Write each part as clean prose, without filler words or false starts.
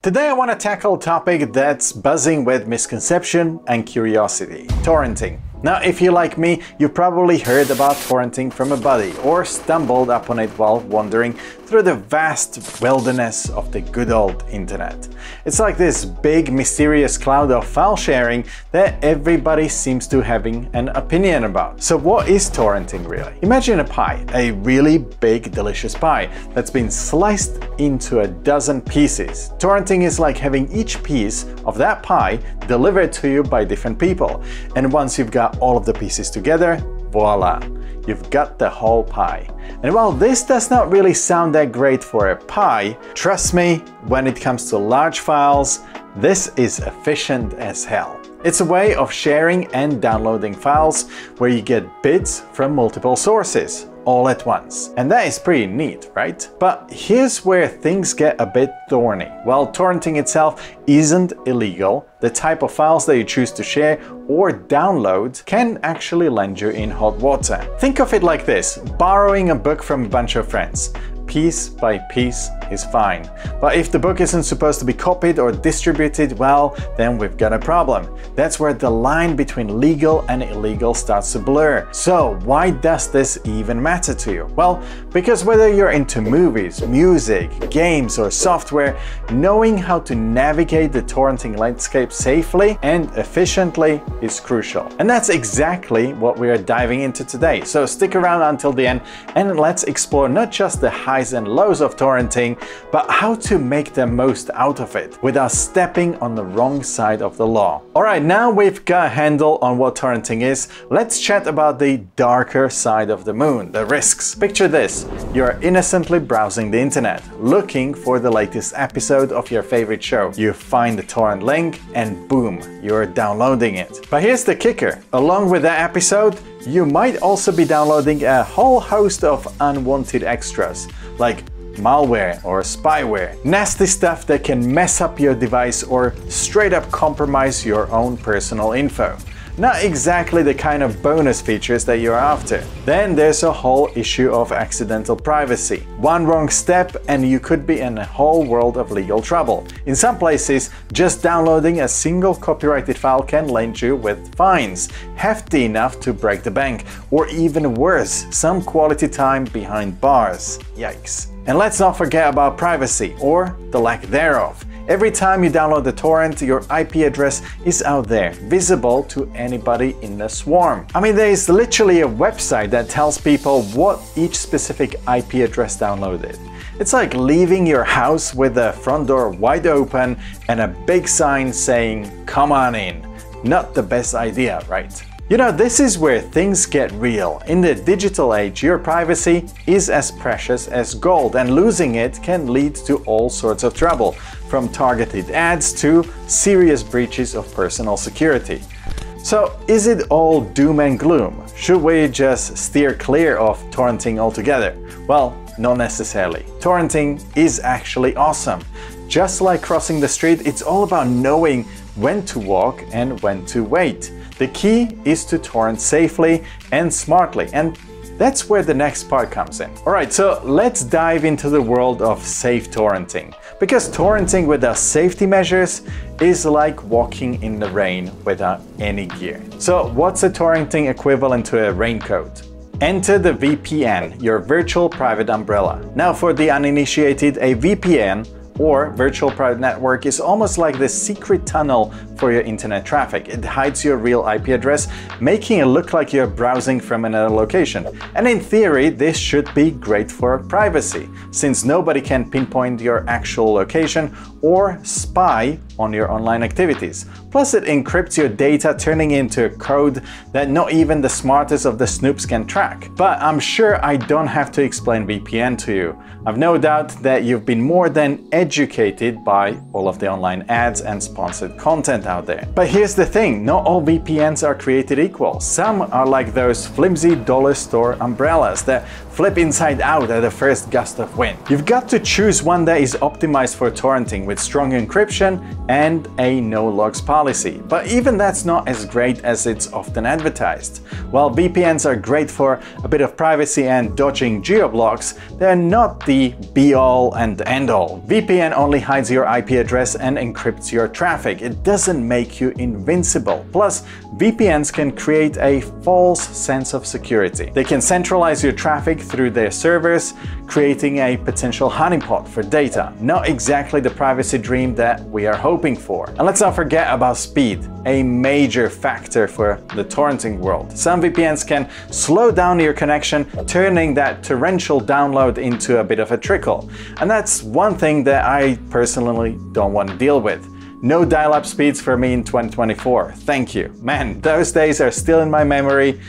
Today I want to tackle a topic that's buzzing with misconception and curiosity: torrenting. Now, if you're like me, you probably heard about torrenting from a buddy or stumbled upon it while wandering through the vast wilderness of the good old internet. It's like this big mysterious cloud of file sharing that everybody seems to having an opinion about. So what is torrenting really? Imagine a pie, a really big delicious pie that's been sliced into a dozen pieces. Torrenting is like having each piece of that pie delivered to you by different people. And once you've got all of the pieces together, voila, you've got the whole pie. And while this does not really sound that great for a pie, trust me, when it comes to large files, this is efficient as hell. It's a way of sharing and downloading files where you get bits from multiple sources all at once. And that is pretty neat, right? But here's where things get a bit thorny. While torrenting itself isn't illegal, the type of files that you choose to share or download can actually land you in hot water. Think of it like this: borrowing a book from a bunch of friends. Piece by piece is fine. But if the book isn't supposed to be copied or distributed, well, then we've got a problem. That's where the line between legal and illegal starts to blur. So why does this even matter to you? Well, because whether you're into movies, music, games, or software, knowing how to navigate the torrenting landscape safely and efficiently is crucial. And that's exactly what we are diving into today. So stick around until the end and let's explore not just the highs and lows of torrenting, but how to make the most out of it without stepping on the wrong side of the law. Alright, now we've got a handle on what torrenting is, let's chat about the darker side of the moon, the risks. Picture this: you're innocently browsing the internet, looking for the latest episode of your favorite show. You find the torrent link and boom, you're downloading it. But here's the kicker: along with that episode, you might also be downloading a whole host of unwanted extras, like malware or spyware. Nasty stuff that can mess up your device or straight up compromise your own personal info. Not exactly the kind of bonus features that you're after. Then there's a whole issue of accidental privacy. One wrong step and you could be in a whole world of legal trouble. In some places, just downloading a single copyrighted file can land you with fines, hefty enough to break the bank, or even worse, some quality time behind bars. Yikes. And let's not forget about privacy, or the lack thereof. Every time you download the torrent, your IP address is out there, visible to anybody in the swarm. I mean, there is literally a website that tells people what each specific IP address downloaded. It's like leaving your house with the front door wide open and a big sign saying, "Come on in." Not the best idea, right? You know, this is where things get real. In the digital age, your privacy is as precious as gold, and losing it can lead to all sorts of trouble, from targeted ads to serious breaches of personal security. So, is it all doom and gloom? Should we just steer clear of torrenting altogether? Well, not necessarily. Torrenting is actually awesome. Just like crossing the street, it's all about knowing when to walk and when to wait. The key is to torrent safely and smartly, and that's where the next part comes in. Alright, so let's dive into the world of safe torrenting. Because torrenting without safety measures is like walking in the rain without any gear. So what's a torrenting equivalent to a raincoat? Enter the VPN, your virtual private umbrella. Now, for the uninitiated, a VPN or virtual private network is almost like the secret tunnel for your internet traffic. It hides your real IP address, making it look like you're browsing from another location. And in theory, this should be great for privacy, since nobody can pinpoint your actual location or spy on your online activities. Plus, it encrypts your data, turning into a code that not even the smartest of the snoops can track. But I'm sure I don't have to explain VPN to you. I've no doubt that you've been more than educated by all of the online ads and sponsored content out there. But here's the thing, not all VPNs are created equal. Some are like those flimsy dollar store umbrellas that flip inside out at the first gust of wind. You've got to choose one that is optimized for torrenting with strong encryption and a no logs policy. But even that's not as great as it's often advertised. While VPNs are great for a bit of privacy and dodging geo-blocks, they're not the be-all and end-all. VPNs VPN only hides your IP address and encrypts your traffic. It doesn't make you invincible. Plus, VPNs can create a false sense of security. They can centralize your traffic through their servers, creating a potential honeypot for data. Not exactly the privacy dream that we are hoping for. And let's not forget about speed, a major factor for the torrenting world. Some VPNs can slow down your connection, turning that torrential download into a bit of a trickle. And that's one thing that I personally don't want to deal with. No dial-up speeds for me in 2024. Thank you. Man, those days are still in my memory,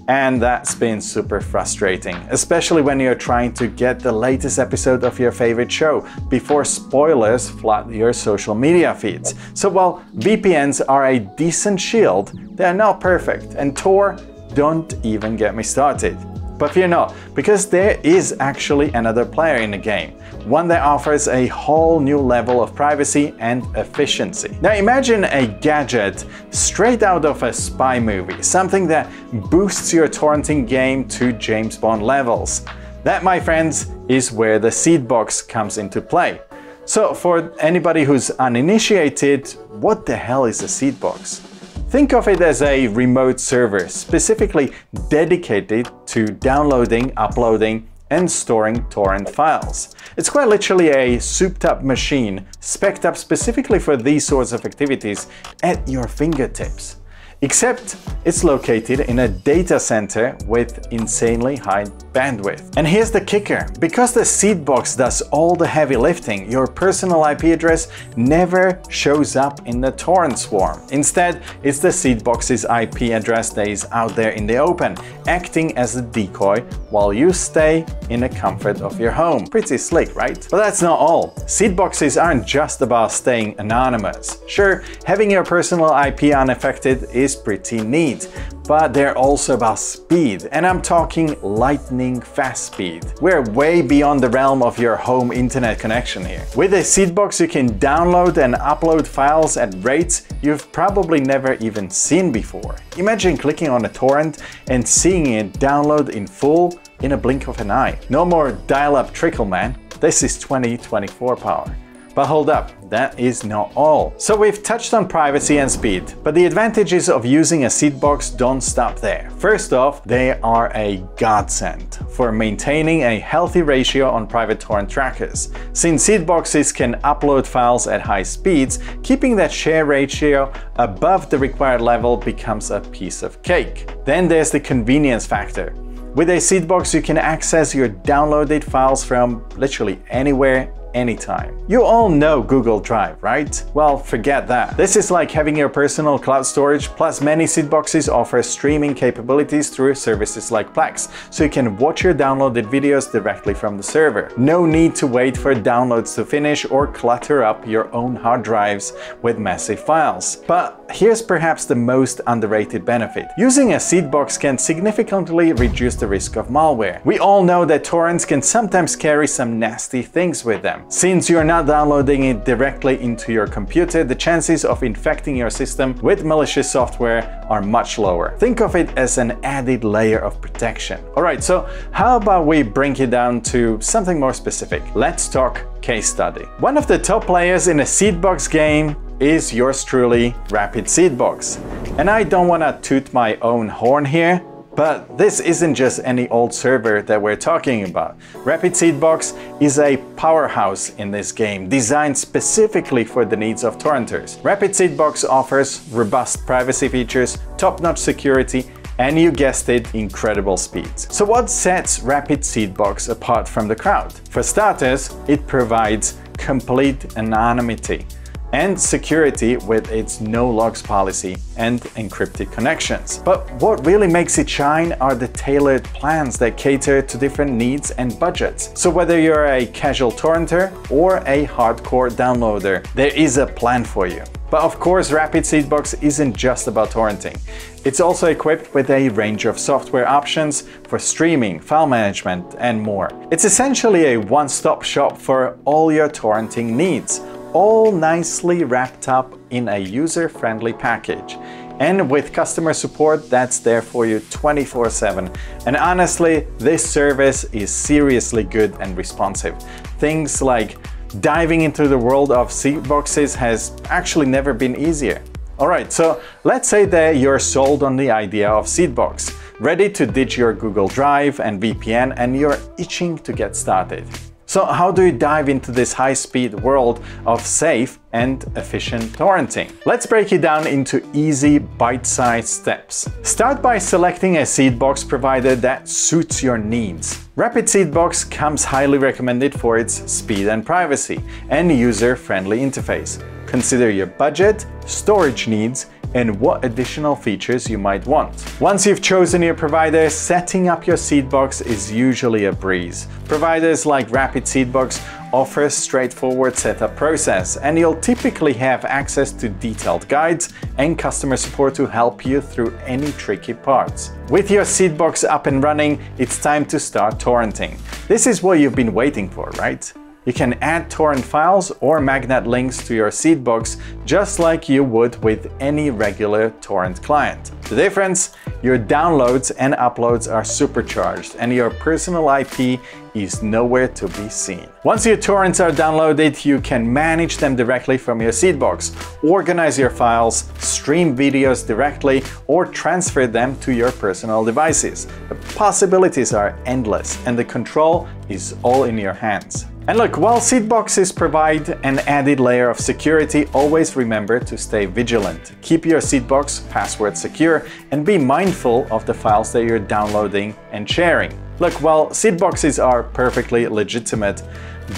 and that's been super frustrating, especially when you're trying to get the latest episode of your favorite show before spoilers flood your social media feeds. So while VPNs are a decent shield, they're not perfect, and Tor, don't even get me started. But fear not, because there is actually another player in the game, one that offers a whole new level of privacy and efficiency. Now imagine a gadget straight out of a spy movie, something that boosts your torrenting game to James Bond levels. That, my friends, is where the Seedbox comes into play. So for anybody who's uninitiated, what the hell is a Seedbox? Think of it as a remote server specifically dedicated to downloading, uploading, and storing torrent files. It's quite literally a souped-up machine spec'd up specifically for these sorts of activities at your fingertips. Except it's located in a data center with insanely high bandwidth. And here's the kicker. Because the Seedbox does all the heavy lifting, your personal IP address never shows up in the torrent swarm. Instead, it's the Seedbox's IP address that is out there in the open, acting as a decoy while you stay in the comfort of your home. Pretty slick, right? But that's not all. Seedboxes aren't just about staying anonymous. Sure, having your personal IP unaffected is pretty neat, but they're also about speed, and I'm talking lightning fast speed. We're way beyond the realm of your home internet connection here. With a Seedbox, you can download and upload files at rates you've probably never even seen before. Imagine clicking on a torrent and seeing it download in full in a blink of an eye. No more dial-up trickle, man. This is 2024 power. But hold up, that is not all. So we've touched on privacy and speed, but the advantages of using a Seedbox don't stop there. First off, they are a godsend for maintaining a healthy ratio on private torrent trackers. Since Seedboxes can upload files at high speeds, keeping that share ratio above the required level becomes a piece of cake. Then there's the convenience factor. With a Seedbox, you can access your downloaded files from literally anywhere, anytime. You all know Google Drive, right? Well, forget that. This is like having your personal cloud storage, plus many Seedboxes offer streaming capabilities through services like Plex, so you can watch your downloaded videos directly from the server. No need to wait for downloads to finish or clutter up your own hard drives with massive files. But here's perhaps the most underrated benefit. Using a Seedbox can significantly reduce the risk of malware. We all know that torrents can sometimes carry some nasty things with them. Since you're not downloading it directly into your computer, the chances of infecting your system with malicious software are much lower. Think of it as an added layer of protection. Alright, so how about we bring it down to something more specific? Let's talk case study. One of the top players in a Seedbox game is yours truly, RapidSeedbox. And I don't want to toot my own horn here, but this isn't just any old server that we're talking about. RapidSeedbox is a powerhouse in this game, designed specifically for the needs of torrenters. RapidSeedbox offers robust privacy features, top-notch security, and you guessed it, incredible speeds. So what sets RapidSeedbox apart from the crowd? For starters, it provides complete anonymity and security with its no logs policy and encrypted connections. But what really makes it shine are the tailored plans that cater to different needs and budgets. So whether you're a casual torrenter or a hardcore downloader, there is a plan for you. But of course, RapidSeedbox isn't just about torrenting. It's also equipped with a range of software options for streaming, file management, and more. It's essentially a one-stop shop for all your torrenting needs, all nicely wrapped up in a user-friendly package. And with customer support that's there for you 24/7. And honestly, this service is seriously good and responsive. Things like diving into the world of Seedboxes has actually never been easier. Alright, so let's say that you're sold on the idea of Seedbox, ready to ditch your Google Drive and VPN, and you're itching to get started. So how do you dive into this high-speed world of safe and efficient torrenting? Let's break it down into easy, bite-sized steps. Start by selecting a Seedbox provider that suits your needs. RapidSeedbox comes highly recommended for its speed and privacy and user-friendly interface. Consider your budget, storage needs, and what additional features you might want. Once you've chosen your provider, setting up your Seedbox is usually a breeze. Providers like RapidSeedbox offer a straightforward setup process, and you'll typically have access to detailed guides and customer support to help you through any tricky parts. With your Seedbox up and running, it's time to start torrenting. This is what you've been waiting for, right? You can add torrent files or magnet links to your Seedbox just like you would with any regular torrent client. The difference? Your downloads and uploads are supercharged and your personal IP is nowhere to be seen. Once your torrents are downloaded, you can manage them directly from your Seedbox, organize your files, stream videos directly, or transfer them to your personal devices. The possibilities are endless and the control is all in your hands. And look, while Seedboxes provide an added layer of security, always remember to stay vigilant. Keep your Seedbox password secure and be mindful of the files that you're downloading and sharing. Look, while Seedboxes are perfectly legitimate,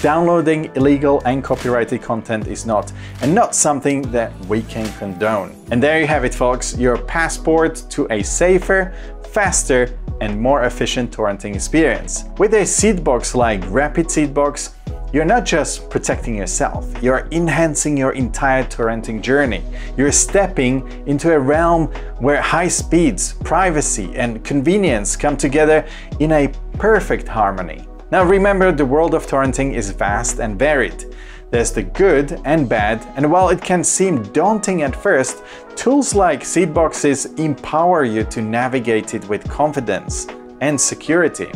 downloading illegal and copyrighted content is not, and not something that we can condone. And there you have it, folks, your passport to a safer, faster, and more efficient torrenting experience. With a Seedbox like RapidSeedbox, you're not just protecting yourself, you're enhancing your entire torrenting journey. You're stepping into a realm where high speeds, privacy, and convenience come together in a perfect harmony. Now remember, the world of torrenting is vast and varied. There's the good and bad, and while it can seem daunting at first, tools like Seedboxes empower you to navigate it with confidence and security.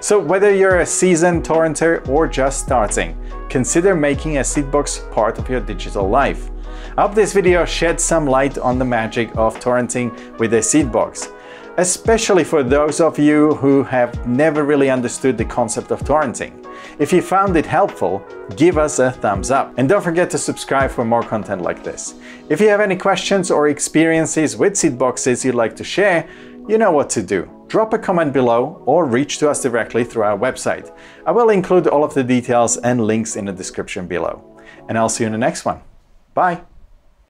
So whether you're a seasoned torrenter or just starting, consider making a Seedbox part of your digital life. I hope this video shed some light on the magic of torrenting with a Seedbox, especially for those of you who have never really understood the concept of torrenting. If you found it helpful, give us a thumbs up and don't forget to subscribe for more content like this. If you have any questions or experiences with Seedboxes you'd like to share, you know what to do. Drop a comment below or reach to us directly through our website. I will include all of the details and links in the description below. And I'll see you in the next one. Bye!